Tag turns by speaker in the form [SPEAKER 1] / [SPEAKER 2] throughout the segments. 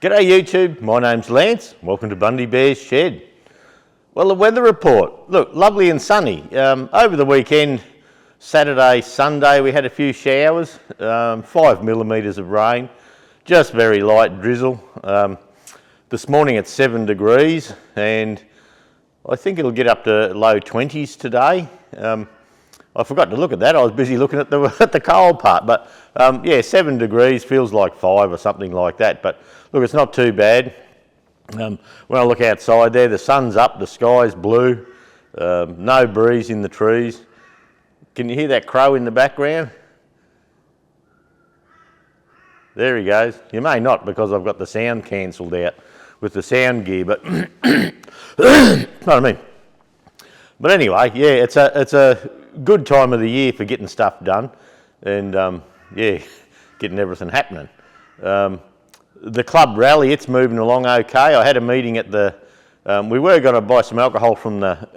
[SPEAKER 1] G'day YouTube, my name's Lance. Welcome to Bundy Bear's Shed. Well, the weather report. Look, lovely and sunny. Over the weekend, Saturday, Sunday, we had a few showers, 5 millimetres of rain, just very light drizzle. This morning it's 7 degrees and I think it'll get up to low 20s today. I forgot to look at that. I was busy looking at the cold part, but yeah, 7 degrees feels like 5 or something like that. But look, it's not too bad. When I look outside there, the sun's up, the sky's blue, no breeze in the trees. Can you hear that crow in the background? There he goes. You may not because I've got the sound cancelled out with the sound gear, but pardon me. But anyway, yeah, it's a good time of the year for getting stuff done and yeah, getting everything happening. The club rally, it's moving along okay. I had a meeting at the, we were going to buy some alcohol from the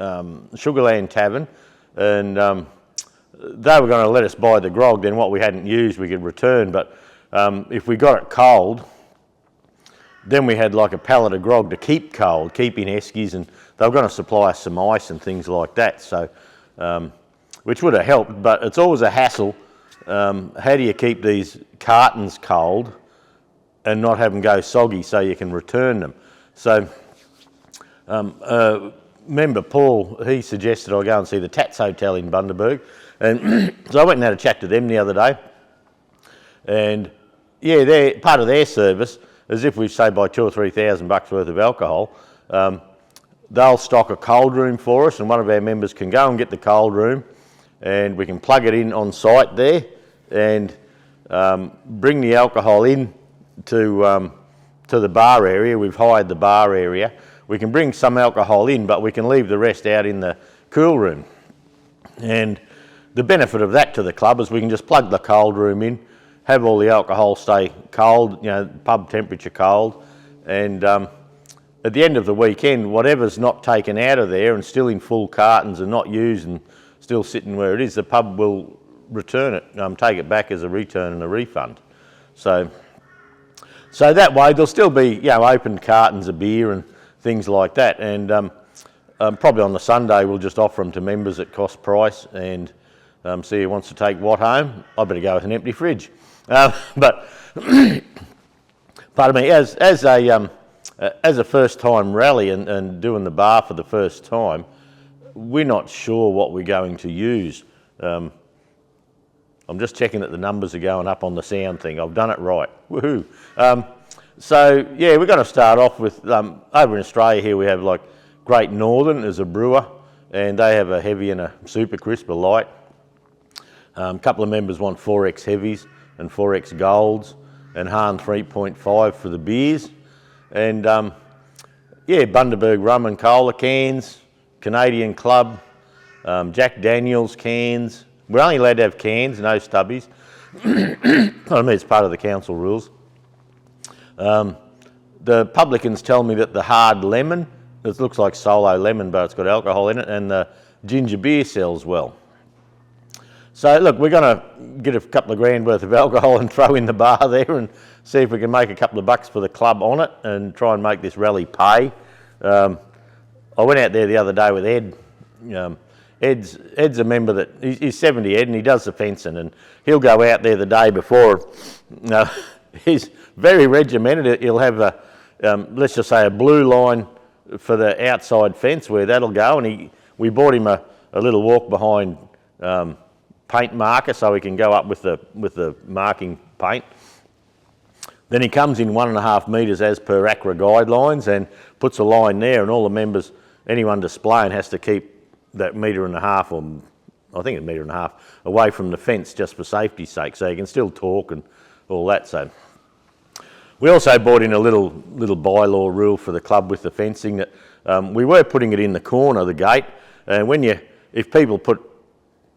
[SPEAKER 1] Sugarland Tavern, and they were going to let us buy the grog, then what we hadn't used we could return, but if we got it cold, then we had like a pallet of grog to keep cold, keep in eskies, and they were going to supply us some ice and things like that, so which would have helped, but it's always a hassle. How do you keep these cartons cold and not have them go soggy so you can return them? So member Paul, he suggested I go and see the Tats Hotel in Bundaberg, and so I went and had a chat to them the other day, and yeah, they're part of their service, as if we say buy $2,000 or $3,000 worth of alcohol, they'll stock a cold room for us, and one of our members can go and get the cold room and we can plug it in on site there and bring the alcohol in to the bar area. We've hired the bar area. We can bring some alcohol in, but we can leave the rest out in the cool room. And the benefit of that to the club is we can just plug the cold room in, have all the alcohol stay cold, you know, pub temperature cold, and at the end of the weekend, whatever's not taken out of there and still in full cartons and not used and still sitting where it is, the pub will return it, take it back as a return and a refund. So that way there'll still be, you know, open cartons of beer and things like that, and probably on the Sunday we'll just offer them to members at cost price, and see who wants to take what home. I better go with an empty fridge. But pardon me, as a first-time rally and doing the bar for the first time, we're not sure what we're going to use. I'm just checking that the numbers are going up on the sound thing. I've done it right. Woohoo! So yeah, we're going to start off with over in Australia here we have like Great Northern as a brewer, and they have a heavy and a super crisp, a light. A couple of members want 4X heavies and 4X golds, and Hahn 3.5 for the beers, and yeah, Bundaberg rum and cola cans, Canadian Club, Jack Daniels cans. We're only allowed to have cans, no stubbies. I mean, it's part of the council rules. The publicans tell me that the hard lemon, it looks like solo lemon, but it's got alcohol in it, and the ginger beer sells well. So look, we're going to get a couple of grand worth of alcohol and throw in the bar there and see if we can make a couple of bucks for the club on it and try and make this rally pay. I went out there the other day with Ed. Ed's a member that, he's 70 Ed, and he does the fencing, and he'll go out there the day before. He's very regimented. He'll have a, let's just say a blue line for the outside fence where that'll go, and we bought him a little walk behind paint marker so he can go up with the marking paint. Then he comes in 1.5 metres as per ACRA guidelines and puts a line there, and all the members, anyone displaying has to keep that 1.5 metres, or I think it's 1.5 metres, away from the fence just for safety's sake, so you can still talk and all that. So we also brought in a little bylaw rule for the club with the fencing that we were putting it in the corner of the gate, and if people put,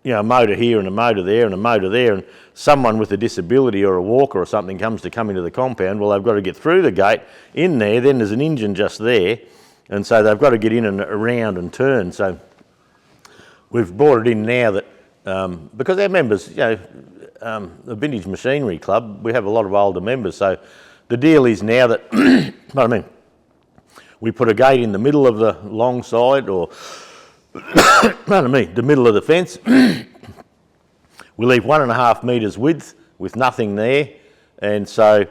[SPEAKER 1] you know, a motor here and a motor there and a motor there, and someone with a disability or a walker or something come into the compound, well, they've got to get through the gate, in there, then there's an engine just there, and so they've got to get in and around and turn. So we've brought it in now that, because our members, you know, the Vintage Machinery Club, we have a lot of older members, so the deal is now that, pardon me, we put a gate in the middle of the long side, or, pardon me, the middle of the fence. We leave 1.5 metres width with nothing there, and so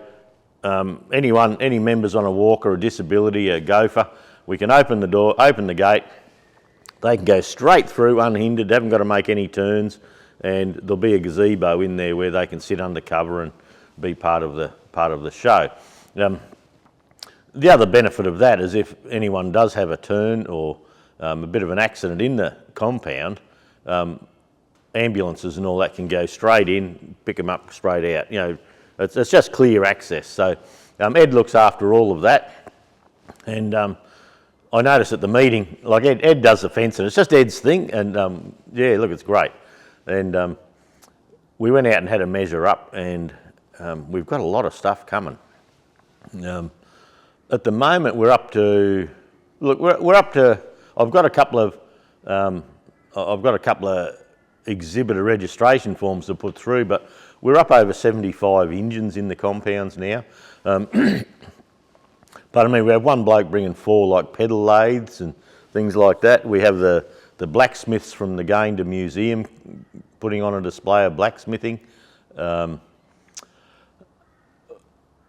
[SPEAKER 1] any members on a walker, a disability, a gopher, we can open the door, open the gate. They can go straight through unhindered, haven't got to make any turns, and there'll be a gazebo in there where they can sit under cover and be part of the show. The other benefit of that is if anyone does have a turn or a bit of an accident in the compound, ambulances and all that can go straight in, pick them up straight out. You know, it's just clear access. So Ed looks after all of that, and I noticed at the meeting, like Ed does the fence, and it's just Ed's thing, and yeah, look, it's great. And we went out and had a measure up, and we've got a lot of stuff coming. At the moment, we're up to, look, we're up to, I've got a couple of exhibitor registration forms to put through, but we're up over 75 engines in the compounds now. But I mean, we have one bloke bringing 4 like pedal lathes and things like that. We have the blacksmiths from the Gayndah Museum putting on a display of blacksmithing.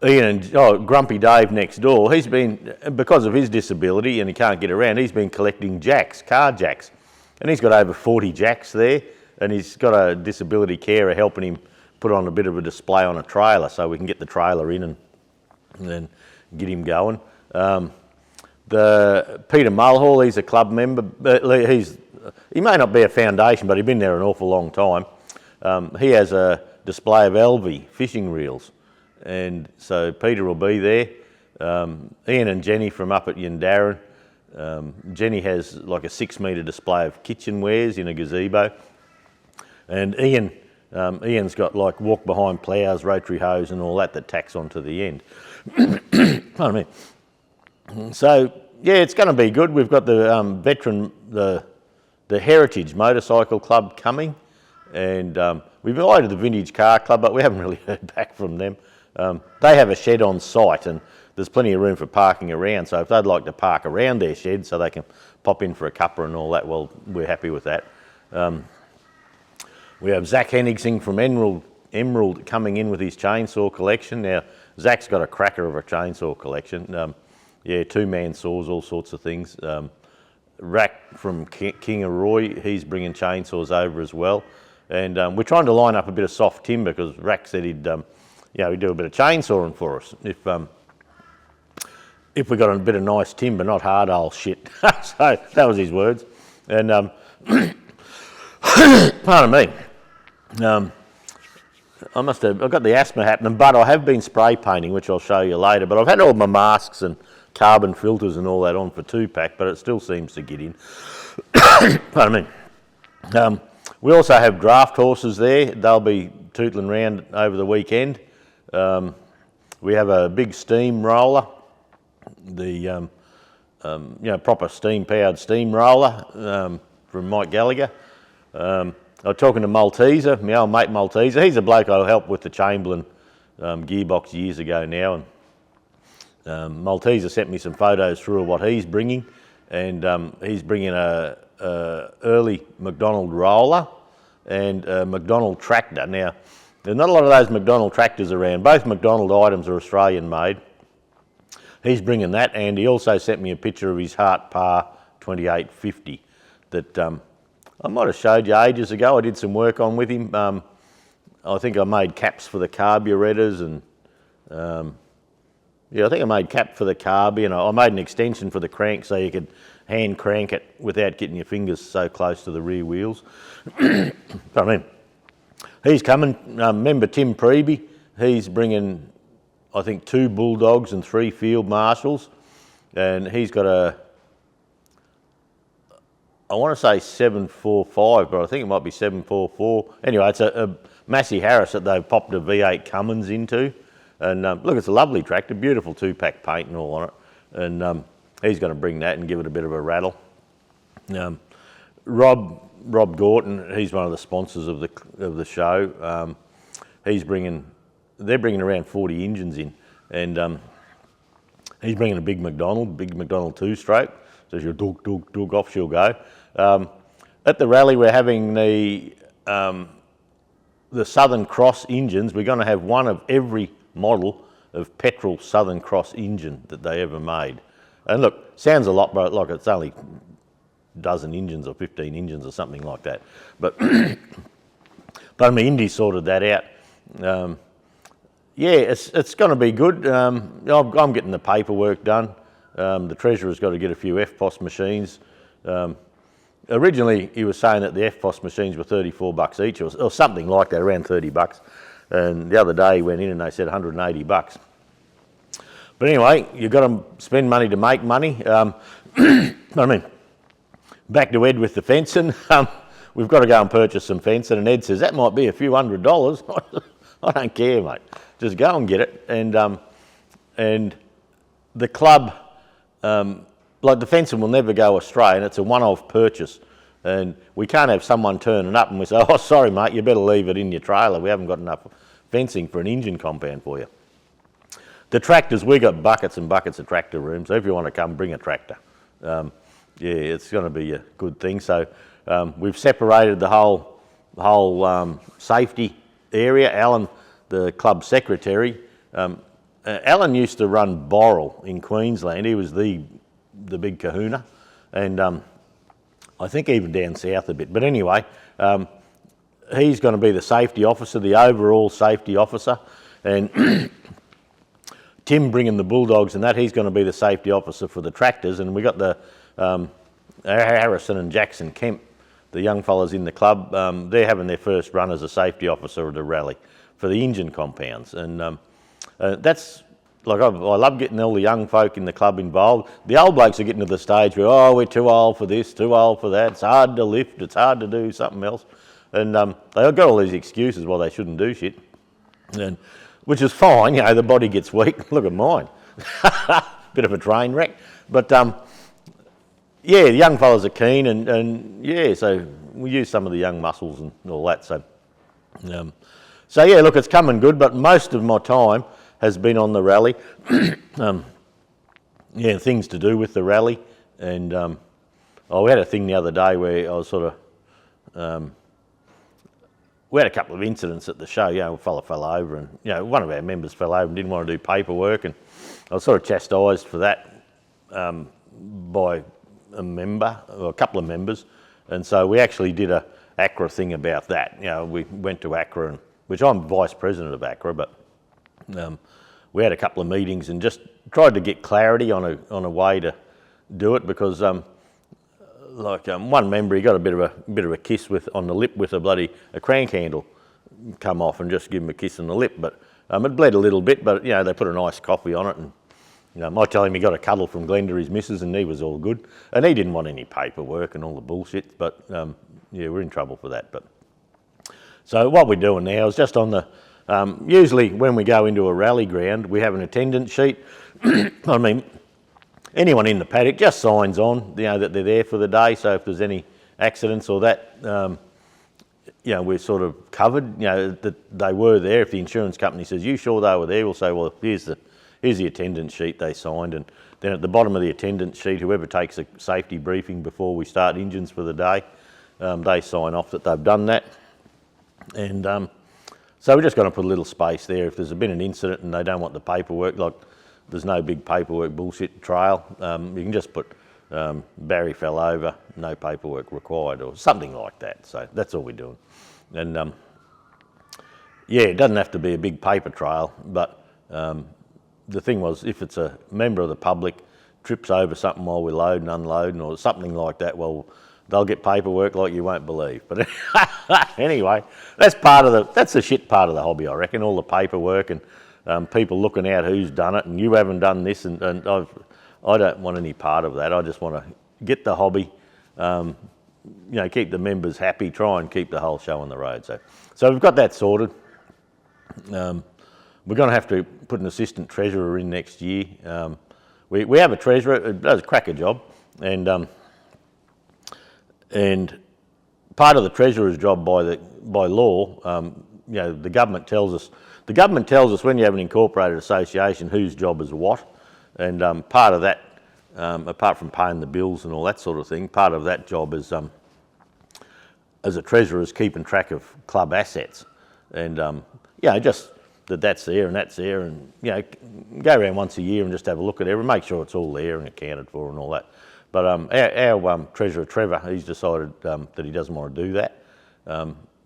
[SPEAKER 1] Ian and Grumpy Dave next door, he's been, because of his disability and he can't get around, he's been collecting jacks, car jacks. And he's got over 40 jacks there, and he's got a disability carer helping him put on a bit of a display on a trailer so we can get the trailer in and then get him going. The Peter Mulhall, he's a club member. He may not be a foundation, but he's been there an awful long time. He has a display of LV fishing reels, and so Peter will be there. Ian and Jenny from up at Yundarran. Jenny has like a 6-metre display of kitchenwares in a gazebo, and Ian's got like walk behind ploughs, rotary hose and all that tacks onto the end. Pardon me. So yeah, it's going to be good. We've got the the Heritage Motorcycle Club coming, and we've invited the Vintage Car Club, but we haven't really heard back from them. They have a shed on site, and there's plenty of room for parking around, so if they'd like to park around their shed so they can pop in for a cuppa and all that, well, we're happy with that. We have Zach Henningsing from Emerald coming in with his chainsaw collection. Now, Zach's got a cracker of a chainsaw collection. Yeah, 2-man saws, all sorts of things. Rack from Kangaroo, he's bringing chainsaws over as well. And we're trying to line up a bit of soft timber because Rack said he'd do a bit of chainsawing for us if we got a bit of nice timber, not hard old shit. So that was his words. And pardon me. I've got the asthma happening, but I have been spray painting, which I'll show you later. But I've had all my masks and carbon filters and all that on for 2-pack, but it still seems to get in. Pardon me. We also have draft horses there. They'll be tootling around over the weekend. We have a big steam roller, the proper steam-powered steam roller from Mike Gallagher. I was talking to Malteser, my old mate Malteser. He's a bloke I helped with the Chamberlain gearbox years ago now. And Malteser sent me some photos through of what he's bringing, and he's bringing a early McDonald roller and a McDonald tractor. Now, there's not a lot of those McDonald tractors around. Both McDonald items are Australian made. He's bringing that, and he also sent me a picture of his Hart Par 2850 that I might have showed you ages ago. I did some work on with him. I think I made caps for the carburetors, and I think I made cap for the carby, and I made an extension for the crank so you could hand crank it without getting your fingers so close to the rear wheels. I mean, he's coming. Member Tim Preby, he's bringing, I think, 2 bulldogs and 3 field marshals, and he's got I want to say 745, but I think it might be 744. Anyway, it's a Massey Harris that they've popped a V8 Cummins into. And look, it's a lovely tractor, beautiful 2-pack paint and all on it. And he's going to bring that and give it a bit of a rattle. Rob Gorton, he's one of the sponsors of the show. They're bringing around 40 engines in. and he's bringing a big McDonald 2-stroke. So as you dug off, she'll go. At the rally, we're having the Southern Cross engines. We're going to have one of every model of petrol Southern Cross engine that they ever made. And look, sounds a lot, but like it's only a dozen engines or 15 engines or something like that. But I mean, Indy sorted that out. Yeah, it's going to be good. I'm getting the paperwork done. The Treasurer's got to get a few FPOS machines. Originally, he was saying that the FPOS machines were $34 each, or something like that, around $30. And the other day he went in and they said $180. But anyway, you've got to spend money to make money. I mean, back to Ed with the fencing. We've got to go and purchase some fencing, and Ed says that might be a few $100s. I don't care, mate. Just go and get it. And the club, like the fencing will never go astray, and it's a one-off purchase. And we can't have someone turning up and we say, oh, sorry, mate, you better leave it in your trailer. We haven't got enough fencing for an engine compound for you. The tractors, we've got buckets and buckets of tractor room, so if you want to come, bring a tractor. Yeah, it's going to be a good thing. So we've separated the whole safety area. Alan, the club secretary, Alan used to run Borrell in Queensland. He was the big kahuna, and I think even down south a bit. But anyway, he's going to be the safety officer, the overall safety officer, and Tim bringing the bulldogs and that, he's going to be the safety officer for the tractors. And we got the Harrison and Jackson Kemp, the young fellas in the club. They're having their first run as a safety officer at the rally for the engine compounds, and that's like I love getting all the young folk in the club involved. The old blokes are getting to the stage where, oh, we're too old for this, too old for that. It's hard to lift, it's hard to do something else, and they've got all these excuses why they shouldn't do shit, and which is fine. You know, the body gets weak. Look at mine, bit of a train wreck, but yeah, the young fellas are keen, and yeah, so we use some of the young muscles and all that. So yeah, look, it's coming good, but most of my time has been on the rally. Yeah, things to do with the rally, and we had a thing the other day where I was sort of, we had a couple of incidents at the show. You know, a fella fell over, and you know, one of our members fell over and didn't want to do paperwork, and I was sort of chastised for that by a member, or a couple of members, and so we actually did a ACRA thing about that. You know, we went to ACRA, and which I'm vice president of ACRA, but we had a couple of meetings and just tried to get clarity on a way to do it, because one member, he got a bit of a kiss on the lip with a crank handle come off, and just give him a kiss on the lip, but it bled a little bit, but you know, they put an iced coffee on it, and you know, I tell him he got a cuddle from Glenda, his missus, and he was all good, and he didn't want any paperwork and all the bullshit, but yeah, we're in trouble for that. But so what we're doing now is just on the usually when we go into a rally ground, we have an attendance sheet. I mean, anyone in the paddock just signs on, you know, that they're there for the day. So if there's any accidents or that, you know, we're sort of covered. You know, that they were there. If the insurance company says, "You sure they were there?" We'll say, "Well, here's the attendance sheet they signed," and then at the bottom of the attendance sheet, whoever takes a safety briefing before we start engines for the day, they sign off that they've done that, and so we're just going to put a little space there. If there's been an incident and they don't want the paperwork, like there's no big paperwork bullshit trail, you can just put Barry fell over, no paperwork required, or something like that. So that's all we're doing. And yeah, it doesn't have to be a big paper trail, but the thing was, if it's a member of the public trips over something while we're loading, unloading, or something like that, well, they'll get paperwork like you won't believe. But anyway, that's the shit part of the hobby, I reckon, all the paperwork and people looking out who's done it, and you haven't done this, and I don't want any part of that. I just want to get the hobby, you know, keep the members happy, try and keep the whole show on the road. So we've got that sorted. We're going to have to put an assistant treasurer in next year. We have a treasurer, it does a cracker job, and part of the treasurer's job by law, you know, the government tells us when you have an incorporated association whose job is what, and part of that, apart from paying the bills and all that sort of thing, part of that job is, as a treasurer, is keeping track of club assets, and you know, just that's there and that's there, and you know, go around once a year and just have a look at everything, make sure it's all there and accounted for and all that. But our treasurer Trevor, he's decided that he doesn't want to do that.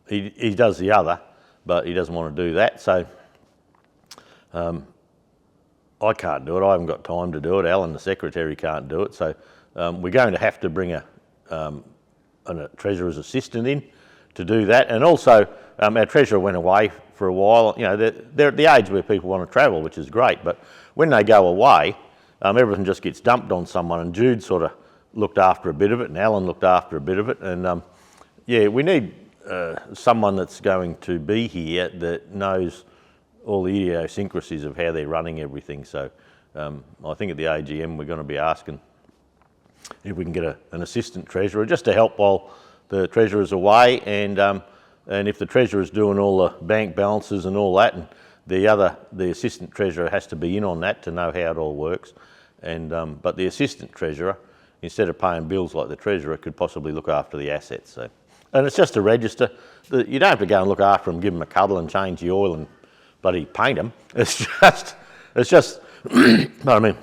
[SPEAKER 1] He does the other, but he doesn't want to do that. So I can't do it. I haven't got time to do it. Alan, the secretary, can't do it. So we're going to have to bring a treasurer's assistant in to do that. And also, our treasurer went away for a while. You know, they're at the age where people want to travel, which is great. But when they go away, everything just gets dumped on someone. And Jude sort of looked after a bit of it, and Alan looked after a bit of it. And yeah, we need someone that's going to be here that knows all the idiosyncrasies of how they're running everything. So I think at the AGM we're going to be asking if we can get an assistant treasurer just to help while the treasurer's away, and if the treasurer's doing all the bank balances and all that, and the assistant treasurer has to be in on that to know how it all works. And but the assistant treasurer, instead of paying bills like the treasurer, could possibly look after the assets. So, and it's just a register. You don't have to go and look after them, give them a cuddle and change the oil and bloody paint them. It's just I mean,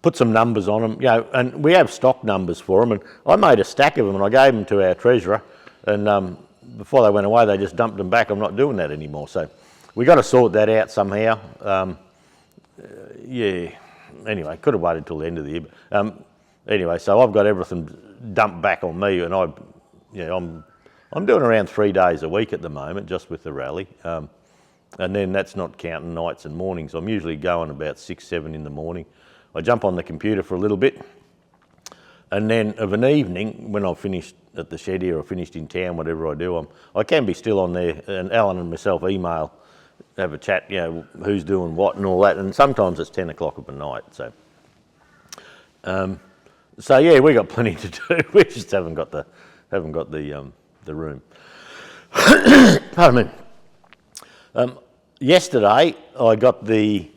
[SPEAKER 1] put some numbers on them, you know, and we have stock numbers for them. And I made a stack of them and I gave them to our treasurer, and before they went away, they just dumped them back. I'm not doing that anymore. So we got to sort that out somehow. Yeah. Anyway, could have waited till the end of the year. Anyway, so I've got everything dumped back on me, and I'm doing around 3 days a week at the moment, just with the rally. And then that's not counting nights and mornings. I'm usually going about 6, 7 in the morning. I jump on the computer for a little bit, and then of an evening, when I've finished at the shed here or finished in town, whatever I do, I can be still on there, and Alan and myself email, have a chat, you know, who's doing what and all that, and sometimes it's 10 o'clock of the night. So yeah, we got plenty to do. We just haven't got the room. Pardon me. Yesterday I got the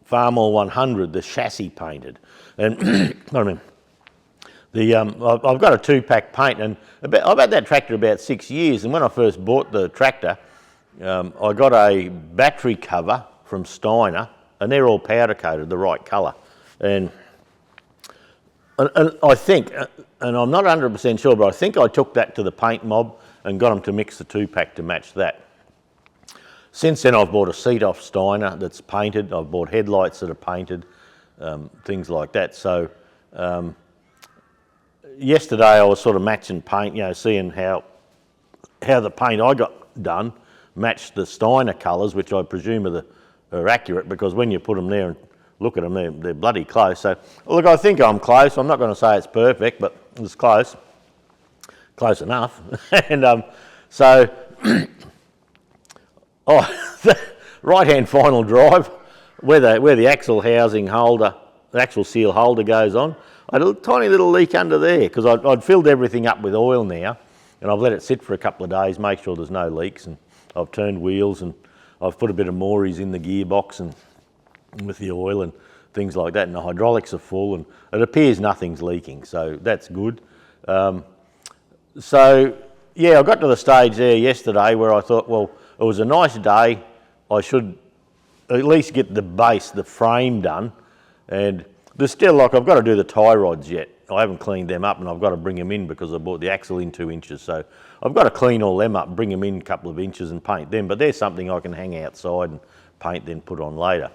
[SPEAKER 1] Farmall 100, the chassis painted, and pardon me. I've got a 2-pack paint, and I've had that tractor about 6 years. And when I first bought the tractor, I got a battery cover from Steiner, and they're all powder coated, the right colour. And I think, and I'm not 100% sure, but I think I took that to the paint mob and got them to mix the 2-pack to match that. Since then, I've bought a seat off Steiner that's painted. I've bought headlights that are painted, things like that. So yesterday I was sort of matching paint, you know, seeing how the paint I got done matched the Steiner colours, which I presume are accurate, because when you put them there and look at them, they're bloody close. So look, I think I'm close. I'm not going to say it's perfect, but it's close enough. And so. The right-hand final drive, where the axle housing holder, the axle seal holder goes on, I had a tiny little leak under there, because I'd filled everything up with oil now, and I've let it sit for a couple of days, make sure there's no leaks, and I've turned wheels, and I've put a bit of Morey's in the gearbox and with the oil and things like that, and the hydraulics are full, and it appears nothing's leaking, so that's good. So yeah, I got to the stage there yesterday where I thought, well, it was a nice day. I should at least get the base, the frame done. And there's still, like, I've got to do the tie rods yet. I haven't cleaned them up, and I've got to bring them in because I bought the axle in 2 inches. So I've got to clean all them up, bring them in a couple of inches and paint them. But there's something I can hang outside and paint, then put on later.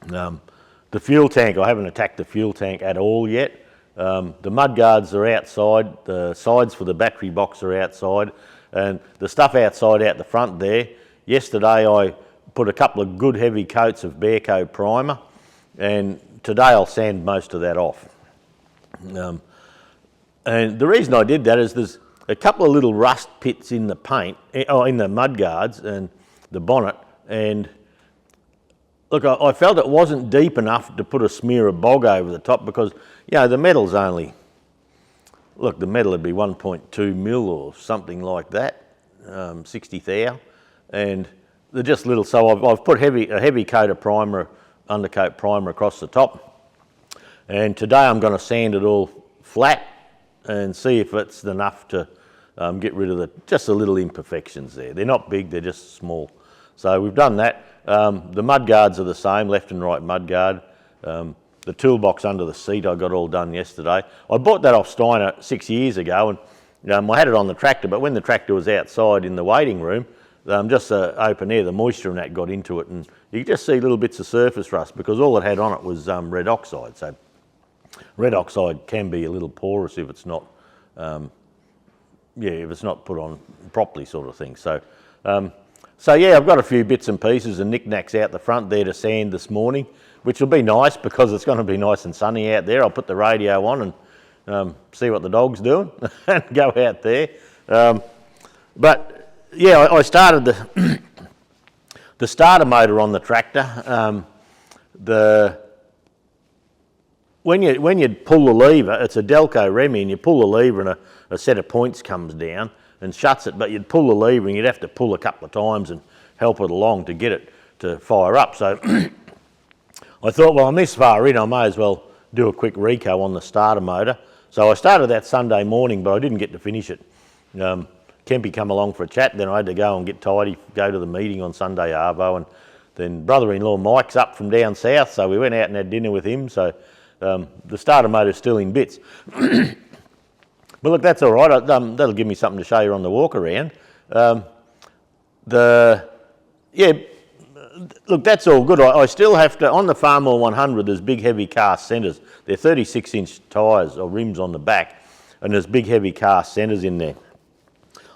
[SPEAKER 1] The fuel tank, I haven't attacked the fuel tank at all yet. The mud guards are outside. The sides for the battery box are outside. And the stuff outside out the front there, yesterday I put a couple of good heavy coats of Bearco primer, and today I'll sand most of that off. And the reason I did that is there's a couple of little rust pits in the paint, in the mud guards and the bonnet, and look, I felt it wasn't deep enough to put a smear of bog over the top, because, you know, the metal's only, look, the metal would be 1.2 mil or something like that. 60 thou, and they're just little. So I've put a heavy coat of primer, undercoat primer across the top, and today I'm going to sand it all flat and see if it's enough to get rid of just the little imperfections there. They're not big, they're just small. So we've done that. The mud guards are the same, left and right mud guard. The toolbox under the seat I got all done yesterday. I bought that off Steiner 6 years ago, and I had it on the tractor, but when the tractor was outside in the waiting room, just open air, the moisture and that got into it, and you could just see little bits of surface rust because all it had on it was red oxide. So red oxide can be a little porous if it's not, if it's not put on properly, sort of thing. So yeah, I've got a few bits and pieces and knickknacks out the front there to sand this morning, which will be nice because it's going to be nice and sunny out there. I'll put the radio on and see what the dog's doing and go out there. But yeah, I started the starter motor on the tractor. When you pull the lever, it's a Delco Remy, and you pull the lever and a set of points comes down and shuts it, but you'd pull the lever and you'd have to pull a couple of times and help it along to get it to fire up. So I thought, well, I'm this far in, I may as well do a quick reco on the starter motor. So I started that Sunday morning, but I didn't get to finish it. Kempy come along for a chat, then I had to go and get tidy, go to the meeting on Sunday arvo, and then brother-in-law Mike's up from down south, so we went out and had dinner with him. So the starter motor's still in bits. But look, that's all right. That'll give me something to show you on the walk around. Look, that's all good. I still have to, on the Farmall 100, there's big heavy cast centres. They're 36-inch tyres or rims on the back, and there's big heavy cast centres in there.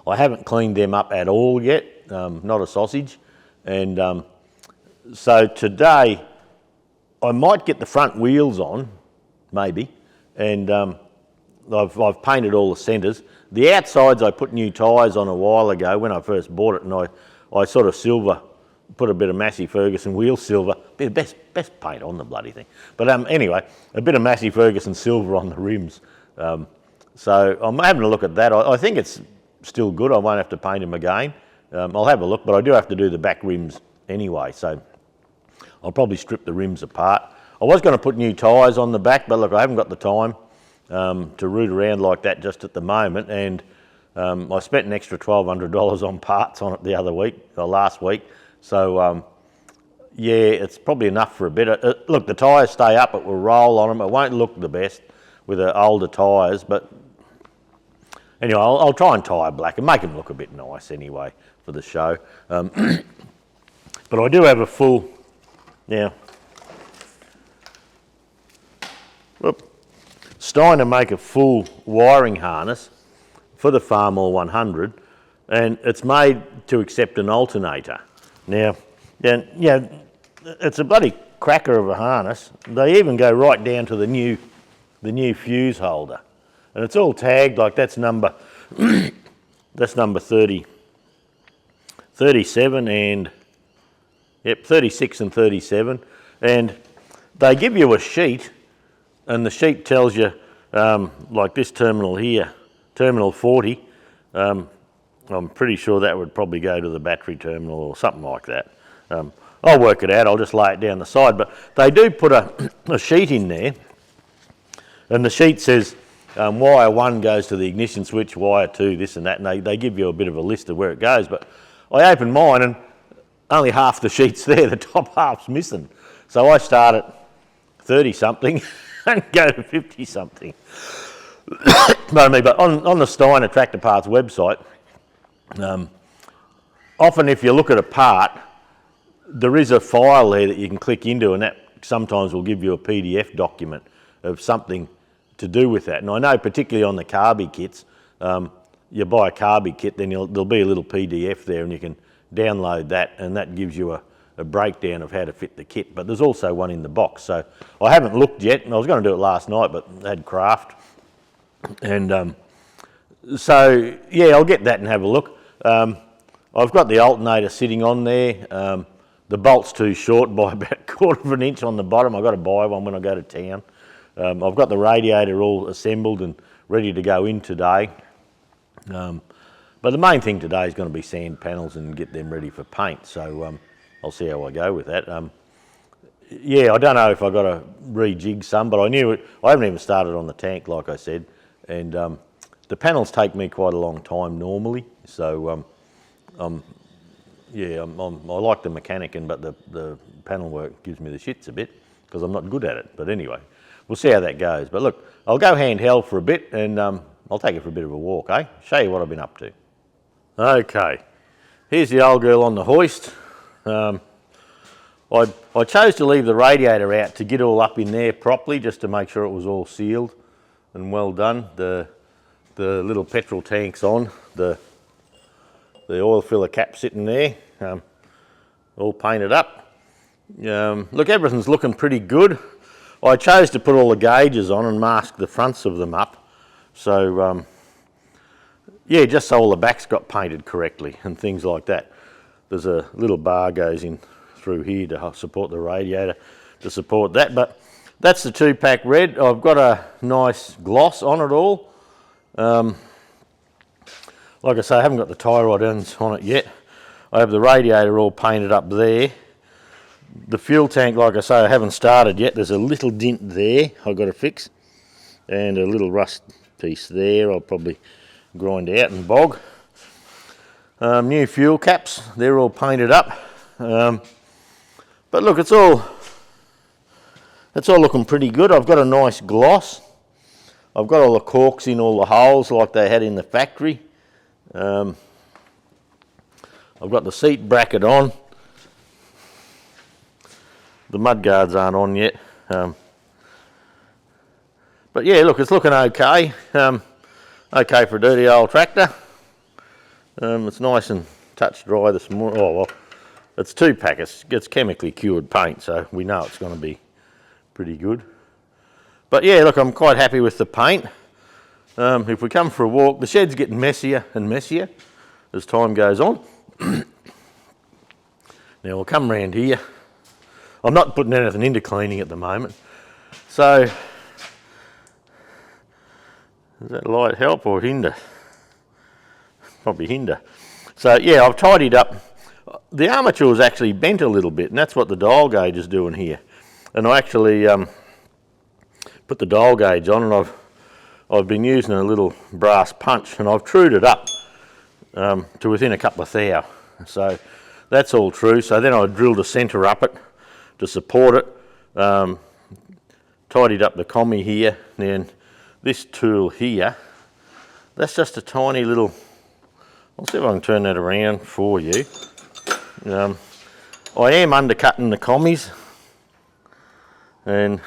[SPEAKER 1] I haven't cleaned them up at all yet, not a sausage. And so today, I might get the front wheels on, maybe, and I've painted all the centres. The outsides I put new tyres on a while ago when I first bought it, and I sort of put a bit of Massey Ferguson wheel silver, best paint on the bloody thing. But anyway, a bit of Massey Ferguson silver on the rims. So I'm having a look at that. I think it's still good. I won't have to paint them again. I'll have a look, but I do have to do the back rims anyway, so I'll probably strip the rims apart. I was going to put new tyres on the back, but look, I haven't got the time to root around like that just at the moment, and I spent an extra $1,200 on parts on it last week. So yeah, it's probably enough for a bit. Look, the tyres stay up, it will roll on them. It won't look the best with the older tyres, but anyway, I'll try and tyre black and make them look a bit nice anyway for the show. But I do have a full, Steiner make a full wiring harness for the Farmall 100, and it's made to accept an alternator. Now, it's a bloody cracker of a harness. They even go right down to the new fuse holder, and it's all tagged like that's number 30, 37 and 36 and 37, and they give you a sheet, and the sheet tells you like this terminal here, terminal 40. I'm pretty sure that would probably go to the battery terminal or something like that. I'll work it out, I'll just lay it down the side, but they do put a sheet in there, and the sheet says wire 1 goes to the ignition switch, wire 2 this and that, and they give you a bit of a list of where it goes. But I opened mine and only half the sheet's there, the top half's missing. So I start at 30 something and go to 50 something. Pardon me, but on the Steiner Tractor Parts website, often if you look at a part, there is a file there that you can click into, and that sometimes will give you a PDF document of something to do with that. And I know particularly on the carby kits, you buy a carby kit, then there'll be a little PDF there and you can download that, and that gives you a breakdown of how to fit the kit. But there's also one in the box. So I haven't looked yet, and I was going to do it last night, but I had craft. And so, yeah, I'll get that and have a look. I've got the alternator sitting on there. The bolt's too short by about 1/4 of an inch on the bottom. I've got to buy one when I go to town. I've got the radiator all assembled and ready to go in today. But the main thing today is going to be sand panels and get them ready for paint. So I'll see how I go with that. Yeah, I don't know if I got to rejig some, but I knew it. I haven't even started on the tank, like I said, and the panels take me quite a long time normally. So yeah, I like the mechanicing, but the panel work gives me the shits a bit because I'm not good at it. But anyway, we'll see how that goes. But look, I'll go handheld for a bit, and I'll take it for a bit of a walk, eh? Show you what I've been up to. Okay, here's the old girl on the hoist. I chose to leave the radiator out to get all up in there properly, just to make sure it was all sealed and well done. The little petrol tank's on, the oil filler cap sitting there, all painted up. Look, everything's looking pretty good. I chose to put all the gauges on and mask the fronts of them up. So yeah, just so all the backs got painted correctly and things like that. There's a little bar goes in through here to support the radiator, to support that. But that's the 2-pack red. I've got a nice gloss on it all. Like I say, I haven't got the tie rod ends on it yet. I have the radiator all painted up there. The fuel tank, like I say, I haven't started yet. There's a little dint there I've got to fix, and a little rust piece there I'll probably grind out and bog. New fuel caps, they're all painted up. But look, it's all looking pretty good. I've got a nice gloss. I've got all the corks in all the holes like they had in the factory. I've got the seat bracket on. The mud guards aren't on yet. But yeah, look, it's looking okay. Okay for a dirty old tractor. It's nice and touch dry this morning. Oh well, it's 2-pack. It's chemically cured paint, so we know it's going to be pretty good. But yeah, look, I'm quite happy with the paint. If we come for a walk, the shed's getting messier and messier as time goes on. Now we'll come round here. I'm not putting anything into cleaning at the moment. So, does that light help or hinder? Probably hinder. So yeah, I've tidied up. The armature is actually bent a little bit, and that's what the dial gauge is doing here. And I actually put the dial gauge on, and I've been using a little brass punch, and I've trued it up to within a couple of thou. So that's all true. So then I drilled a centre up it to support it. Tidied up the commie here. Then this tool here, that's just a tiny little. I'll see if I can turn that around for you. I am undercutting the commies, and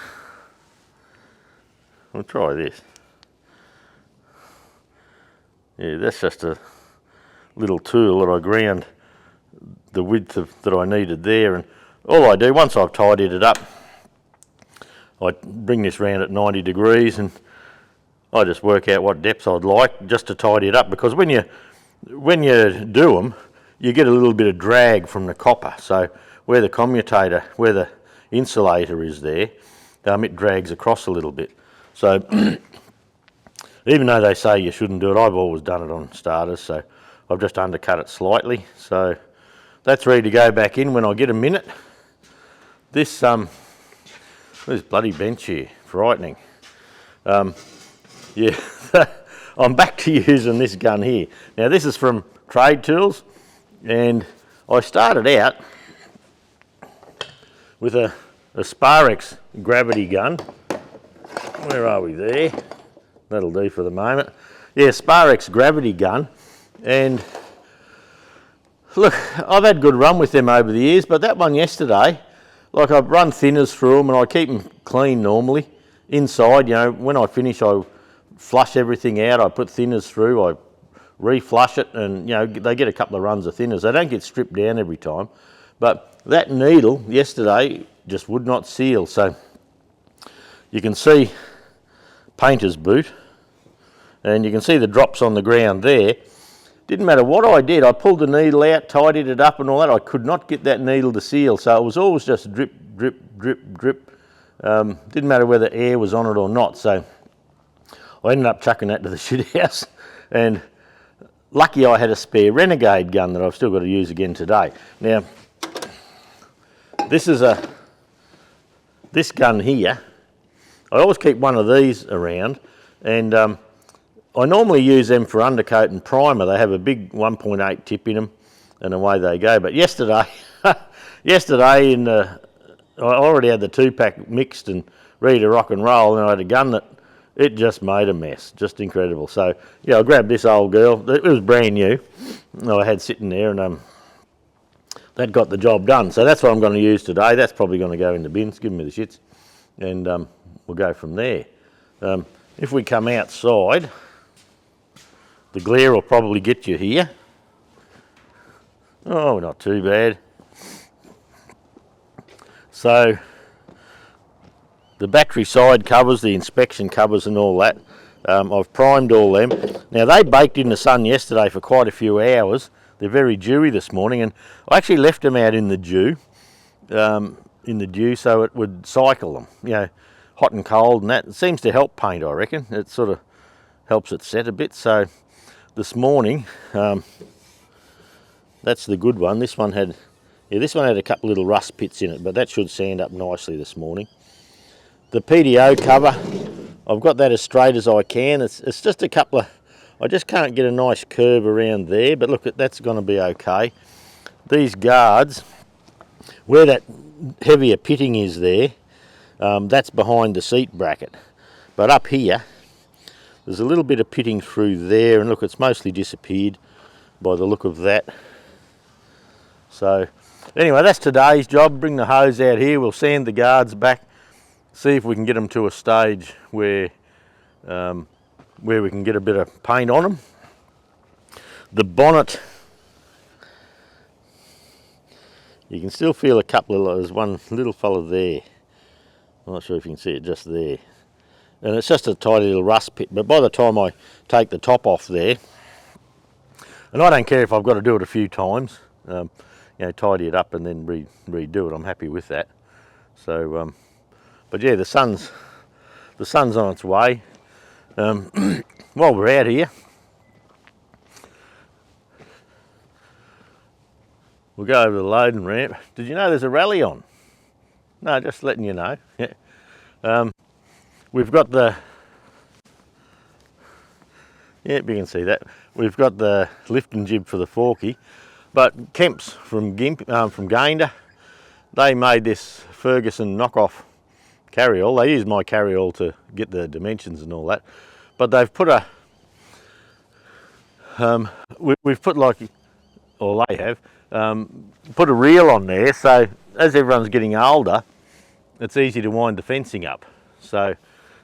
[SPEAKER 1] I'll try this. Yeah, that's just a little tool that I ground the width that I needed there, and all I do, once I've tidied it up, I bring this round at 90 degrees and I just work out what depth I'd like just to tidy it up, because when you do them, you get a little bit of drag from the copper. So where the commutator, where the insulator is there, it drags across a little bit. So even though they say you shouldn't do it, I've always done it on starters, so I've just undercut it slightly. So that's ready to go back in when I get a minute. This bloody bench here, frightening. Yeah, I'm back to using this gun here. Now this is from Trade Tools, and I started out with a Sparex gravity gun. Where are we there? That'll do for the moment. Yeah, Sparex gravity gun, and look, I've had good run with them over the years, but that one yesterday, like I've run thinners through them and I keep them clean normally. Inside, you know, when I finish I flush everything out, I put thinners through, I reflush it, and you know, they get a couple of runs of thinners. They don't get stripped down every time. But that needle yesterday just would not seal, so you can see painter's boot, and you can see the drops on the ground there. Didn't matter what I did, I pulled the needle out, tidied it up and all that, I could not get that needle to seal, so it was always just drip, drip, drip, drip. Didn't matter whether air was on it or not, so I ended up chucking that to the shit house, and lucky I had a spare Renegade gun that I've still got to use again today. Now, this gun here, I always keep one of these around, and I normally use them for undercoat and primer. They have a big 1.8 tip in them, and away they go. But yesterday, I already had the 2-pack mixed and ready to rock and roll, and I had a gun that it just made a mess, just incredible. So yeah, I grabbed this old girl. It was brand new. I had sitting there, and that got the job done. So that's what I'm going to use today. That's probably going to go in the bins. Give me the shits, and we'll go from there. If we come outside, the glare will probably get you here. Oh, not too bad. So the battery side covers, the inspection covers and all that, I've primed all them. Now they baked in the sun yesterday for quite a few hours. They're very dewy this morning, and I actually left them out in the dew, so it would cycle them, you know, hot and cold, and that it seems to help paint, I reckon. It sort of helps it set a bit. So this morning, that's the good one. This one had a couple little rust pits in it, but that should sand up nicely this morning. The PDO cover, I've got that as straight as I can. It's just a couple of, I just can't get a nice curve around there, but look, that's going to be okay. These guards, where that heavier pitting is there, that's behind the seat bracket. But up here, there's a little bit of pitting through there, and look, it's mostly disappeared by the look of that. So anyway, that's today's job. Bring the hose out here, we'll sand the guards back, see if we can get them to a stage where we can get a bit of paint on them. The bonnet, you can still feel a couple of, there's one little fella there. I'm not sure if you can see it just there. And it's just a tiny little rust pit, but by the time I take the top off there, and I don't care if I've got to do it a few times, you know, tidy it up and then redo it, I'm happy with that. So, but yeah, the sun's on its way. While we're out here, we'll go over the loading ramp. Did you know there's a rally on? No, just letting you know. Yeah. We've got the, yeah, you can see that. We've got the lift and jib for the forky, but Kemp's from Gayndah, they made this Ferguson knockoff carryall. They used my carryall to get the dimensions and all that, but they've put a, we've put like, or they have, put a reel on there, so as everyone's getting older, it's easy to wind the fencing up. So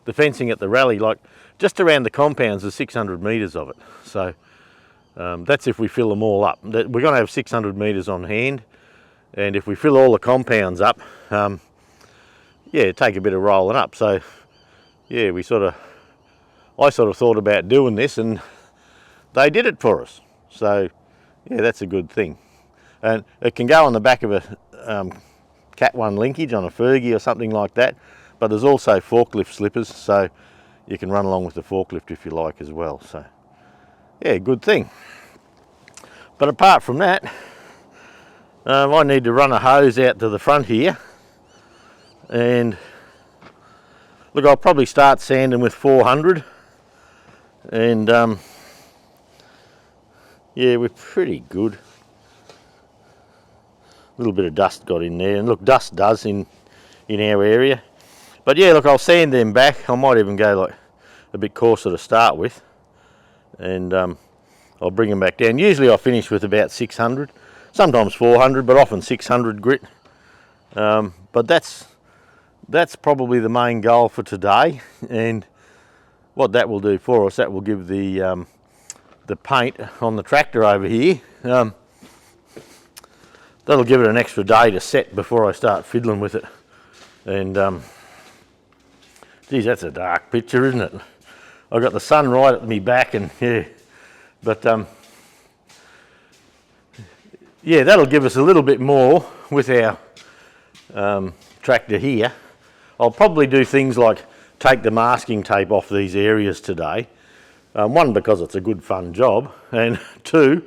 [SPEAKER 1] the fencing at the rally, like just around the compounds, is 600 metres of it. So that's if we fill them all up. We're going to have 600 metres on hand, and if we fill all the compounds up, yeah, take a bit of rolling up. So yeah, I sort of thought about doing this, and they did it for us. So yeah, that's a good thing. And it can go on the back of a Cat 1 linkage on a Fergie or something like that, but there's also forklift slippers, so you can run along with the forklift if you like as well. So yeah, good thing. But apart from that, I need to run a hose out to the front here, and look, I'll probably start sanding with 400, and yeah, we're pretty good. A little bit of dust got in there, and look, dust does in our area. But yeah, look, I'll sand them back. I might even go like a bit coarser to start with, and I'll bring them back down. Usually I finish with about 600, sometimes 400, but often 600 grit. But that's probably the main goal for today, and what that will do for us, that will give the paint on the tractor over here, that'll give it an extra day to set before I start fiddling with it. And geez, that's a dark picture, isn't it? I've got the sun right at me back, and yeah, but yeah, that'll give us a little bit more with our tractor here. I'll probably do things like take the masking tape off these areas today, One, because it's a good fun job, and two,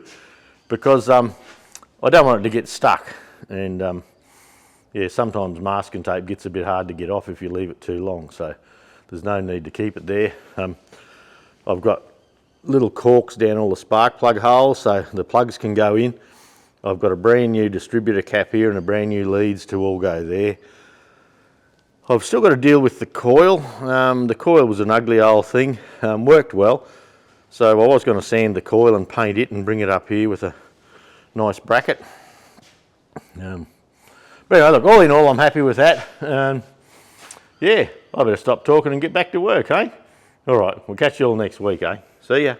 [SPEAKER 1] because I don't want it to get stuck. And yeah, sometimes masking tape gets a bit hard to get off if you leave it too long, so there's no need to keep it there. I've got little corks down all the spark plug holes so the plugs can go in. I've got a brand new distributor cap here and a brand new leads to all go there. I've still got to deal with the coil. The coil was an ugly old thing, worked well. So I was going to sand the coil and paint it and bring it up here with a nice bracket. But anyway, look, all in all, I'm happy with that. Yeah, I better stop talking and get back to work, eh? All right, we'll catch you all next week, eh? See ya.